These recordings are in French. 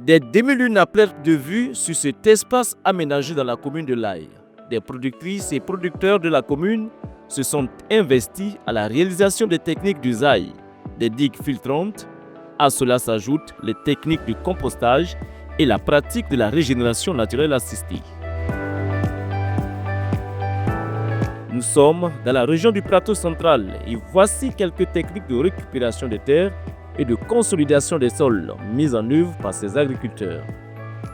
Des demi-lunes à perte de vue sur cet espace aménagé dans la commune de Laye. Des productrices et producteurs de la commune se sont investis à la réalisation des techniques d'usaï, des digues filtrantes. À cela s'ajoutent les techniques de compostage et la pratique de la régénération naturelle assistée. Nous sommes dans la région du plateau central et voici quelques techniques de récupération des terres et de consolidation des sols mises en œuvre par ces agriculteurs.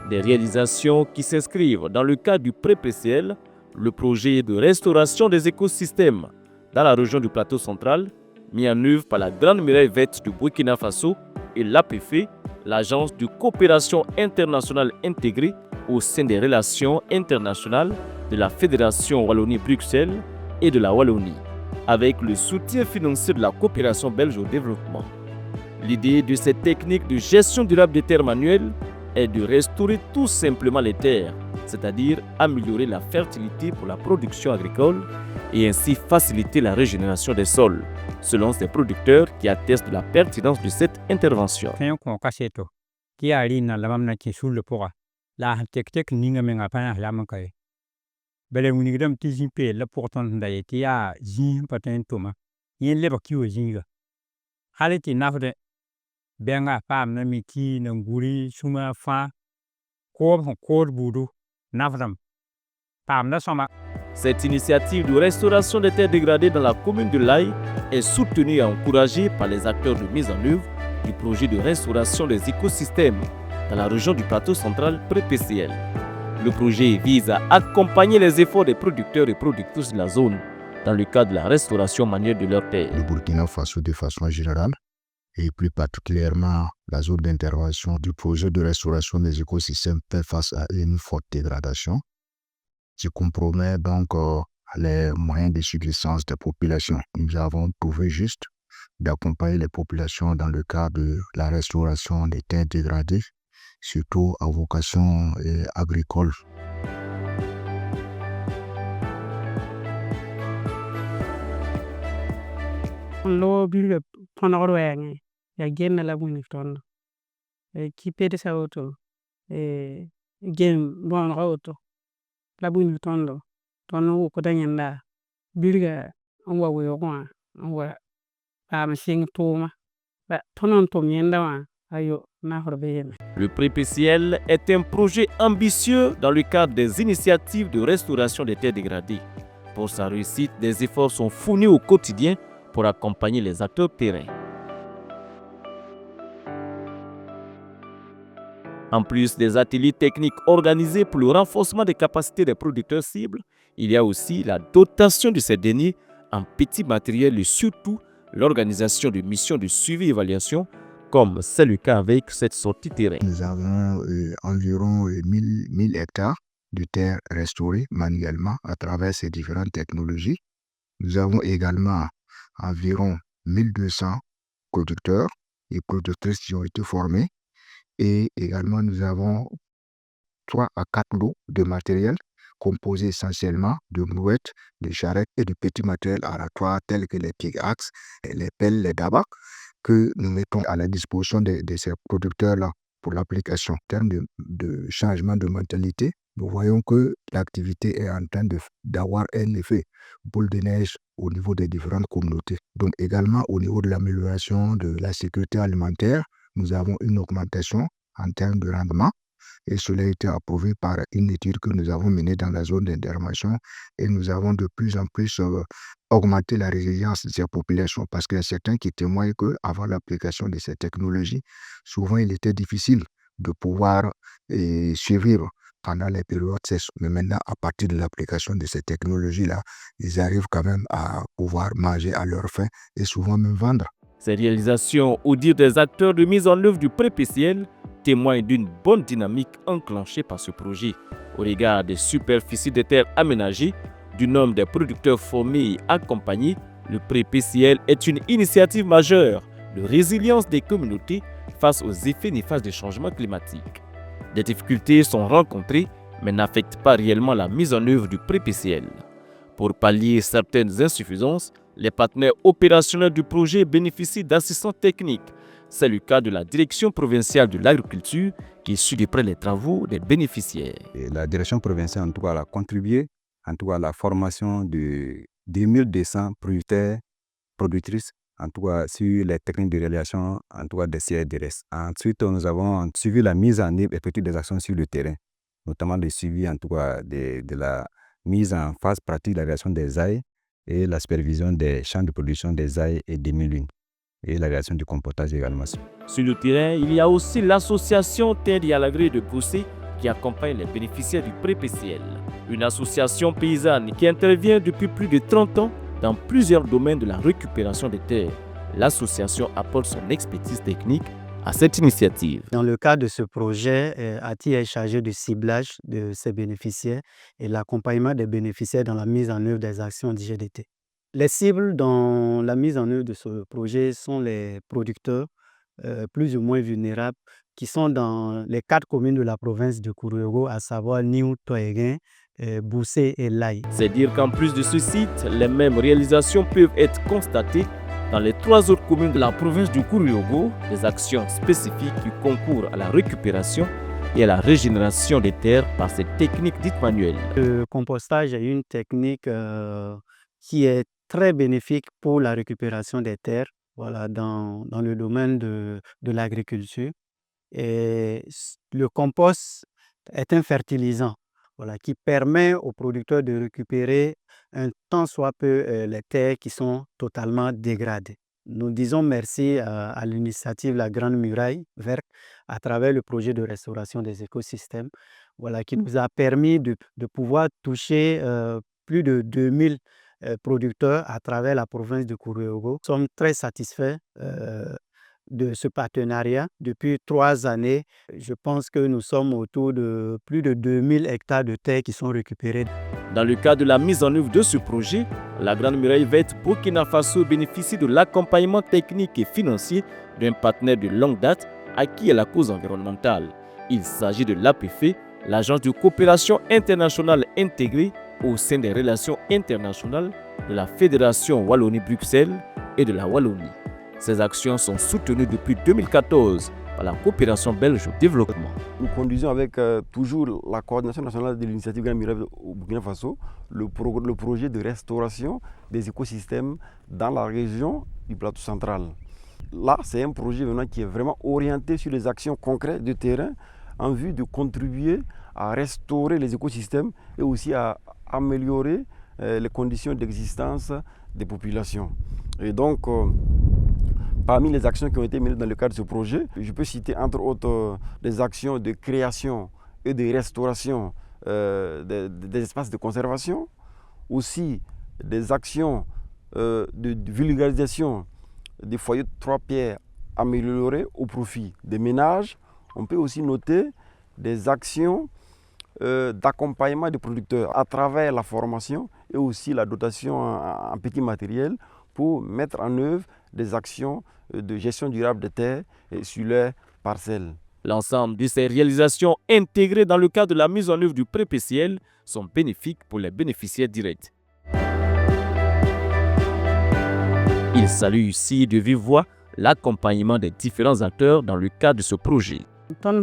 Des réalisations qui s'inscrivent dans le cadre du pré-PCL, le projet de restauration des écosystèmes dans la région du plateau central, mis en œuvre par la Grande Muraille Verte du Burkina Faso et l'APF, l'Agence de coopération internationale intégrée au sein des relations internationales de la Fédération Wallonie-Bruxelles et de la Wallonie, avec le soutien financier de la coopération belge au développement. L'idée de cette technique de gestion durable des terres manuelles est de restaurer tout simplement les terres, c'est-à-dire améliorer la fertilité pour la production agricole et ainsi faciliter la régénération des sols, selon ces producteurs qui attestent de la pertinence de cette intervention. Cette initiative de restauration des terres dégradées dans la commune de Laye est soutenue et encouragée par les acteurs de mise en œuvre du projet de restauration des écosystèmes dans la région du plateau central pré-PCL. Le projet vise à accompagner les efforts des producteurs et productrices de la zone dans le cadre de la restauration manuelle de leurs terres. Le Burkina Faso de façon générale, et plus particulièrement la zone d'intervention du projet de restauration des écosystèmes fait face à une forte dégradation qui compromet donc les moyens de subsistance des populations. Nous avons trouvé juste d'accompagner les populations dans le cadre de la restauration des terres dégradées, surtout à vocation agricole. Ya genna la buni tondo ki pede sa auto gen bon auto la buni tondo ko danyanda bilga on wa wo ko on wa am sing toma ba tonon tom yenda wa ayo na horbe. Le pré-PCL est un projet ambitieux dans le cadre des initiatives de restauration des terres dégradées. Pour sa réussite, des efforts sont fournis au quotidien pour accompagner les acteurs terrain. En plus des ateliers techniques organisés pour le renforcement des capacités des producteurs cibles, il y a aussi la dotation de ces derniers en petits matériels et surtout l'organisation de missions de suivi et évaluation, comme c'est le cas avec cette sortie terrain. Nous avons environ 1000 hectares de terres restaurées manuellement à travers ces différentes technologies. Nous avons également environ 1200 producteurs et productrices qui ont été formés. Et également, nous avons 3 à 4 lots de matériel composés essentiellement de brouettes, de charrettes et de petits matériels aratoires tels que les pickaxes, les pelles, les dabaks que nous mettons à la disposition de ces producteurs-là pour l'application. En termes de changement de mentalité, nous voyons que l'activité est en train d'avoir un effet boule de neige au niveau des différentes communautés. Donc également au niveau de l'amélioration de la sécurité alimentaire, nous avons une augmentation en termes de rendement et cela a été approuvé par une étude que nous avons menée dans la zone d'intervention et nous avons de plus en plus augmenté la résilience de ces populations parce qu'il y a certains qui témoignent qu'avant l'application de ces technologies, souvent il était difficile de pouvoir survivre pendant les périodes sèches. Mais maintenant, à partir de l'application de ces technologies-là, ils arrivent quand même à pouvoir manger à leur faim et souvent même vendre. Ces réalisations, au dire des acteurs de mise en œuvre du pré-PCL, témoignent d'une bonne dynamique enclenchée par ce projet. Au regard des superficies de terres aménagées, du nombre des producteurs formés et accompagnés, le pré-PCL est une initiative majeure de résilience des communautés face aux effets néfastes des changements climatiques. Des difficultés sont rencontrées, mais n'affectent pas réellement la mise en œuvre du pré-PCL. Pour pallier certaines insuffisances, les partenaires opérationnels du projet bénéficient d'assistance technique C'est le cas de la Direction provinciale de l'agriculture qui suit de près les travaux des bénéficiaires. Et la direction provinciale, en tout cas, a contribué à la formation de 2200 producteurs, productrices, en tout cas sur les techniques de réalisation, en tout cas des CRDRS. Ensuite, nous avons suivi la mise en œuvre effective des actions sur le terrain, notamment le suivi en tout cas de la mise en phase pratique de la réalisation des ailes et la supervision des champs de production des ailes et des mille et la réalisation du compostage également. Sur le terrain, il y a aussi l'association Terre et à l'agri de Poussé qui accompagne les bénéficiaires du pré-PCL. Une association paysanne qui intervient depuis plus de 30 ans dans plusieurs domaines de la récupération des terres. L'association apporte son expertise technique à cette initiative. Dans le cadre de ce projet, ATI est chargé du ciblage de ses bénéficiaires et l'accompagnement des bénéficiaires dans la mise en œuvre des actions d'IGDT. Les cibles dans la mise en œuvre de ce projet sont les producteurs plus ou moins vulnérables qui sont dans les 4 communes de la province de Kourouogo, à savoir Niou, Toéguin, Boussé et Laye. C'est dire qu'en plus de ce site, les mêmes réalisations peuvent être constatées dans les 3 autres communes de la province du Kourouogo, des actions spécifiques qui concourent à la récupération et à la régénération des terres par cette technique dite manuelle. Le compostage est une technique qui est très bénéfique pour la récupération des terres, voilà, dans le domaine de l'agriculture. Et le compost est un fertilisant, voilà, qui permet aux producteurs de récupérer un tant soit peu les terres qui sont totalement dégradées. Nous disons merci à l'initiative La Grande Muraille Verte à travers le projet de restauration des écosystèmes, voilà, qui nous a permis de pouvoir toucher plus de 2000 producteurs à travers la province de Kourouogo. Nous sommes très satisfaits de ce partenariat. Depuis 3 années, je pense que nous sommes autour de plus de 2000 hectares de terres qui sont récupérés. Dans le cadre de la mise en œuvre de ce projet, la Grande Muraille Verte Burkina Faso bénéficie de l'accompagnement technique et financier d'un partenaire de longue date acquis à la cause environnementale. Il s'agit de l'APF, l'Agence de coopération internationale intégrée au sein des relations internationales de la Fédération Wallonie-Bruxelles et de la Wallonie. Ces actions sont soutenues depuis 2014 par la coopération belge au développement. Nous conduisons avec toujours la coordination nationale de l'initiative Grande Muraille au Burkina Faso le projet de restauration des écosystèmes dans la région du plateau central. Là, c'est un projet qui est vraiment orienté sur les actions concrètes de terrain en vue de contribuer à restaurer les écosystèmes et aussi à améliorer les conditions d'existence des populations. Et donc, parmi les actions qui ont été menées dans le cadre de ce projet, je peux citer entre autres des actions de création et de restauration des espaces de conservation, aussi des actions de vulgarisation des foyers de 3 pierres améliorés au profit des ménages. On peut aussi noter des actions d'accompagnement des producteurs à travers la formation et aussi la dotation en petits matériels pour mettre en œuvre des actions de gestion durable des terres sur leurs parcelles. L'ensemble de ces réalisations intégrées dans le cadre de la mise en œuvre du pré-PCL sont bénéfiques pour les bénéficiaires directs. Il salue ici de vive voix l'accompagnement des différents acteurs dans le cadre de ce projet. En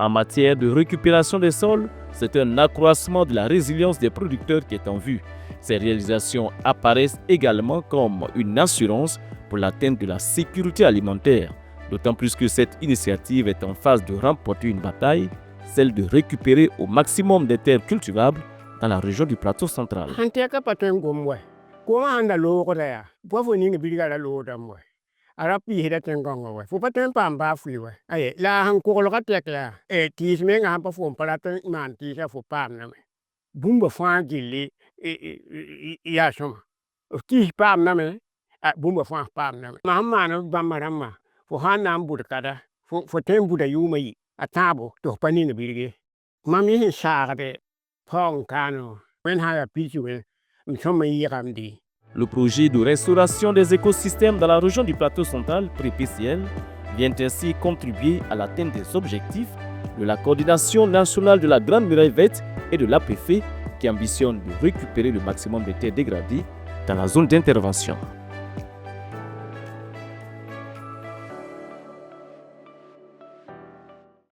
matière de récupération des sols, c'est un accroissement de la résilience des producteurs qui est en vue. Ces réalisations apparaissent également comme une assurance pour l'atteinte de la sécurité alimentaire, d'autant plus que cette initiative est en phase de remporter une bataille, celle de récupérer au maximum des terres cultivables dans la région du plateau central. Le projet de restauration des écosystèmes dans la région du plateau central, pré-PCL, vient ainsi contribuer à l'atteinte des objectifs de la coordination nationale de la Grande Muraille Verte et de l'APF qui ambitionne de récupérer le maximum des terres dégradées dans la zone d'intervention.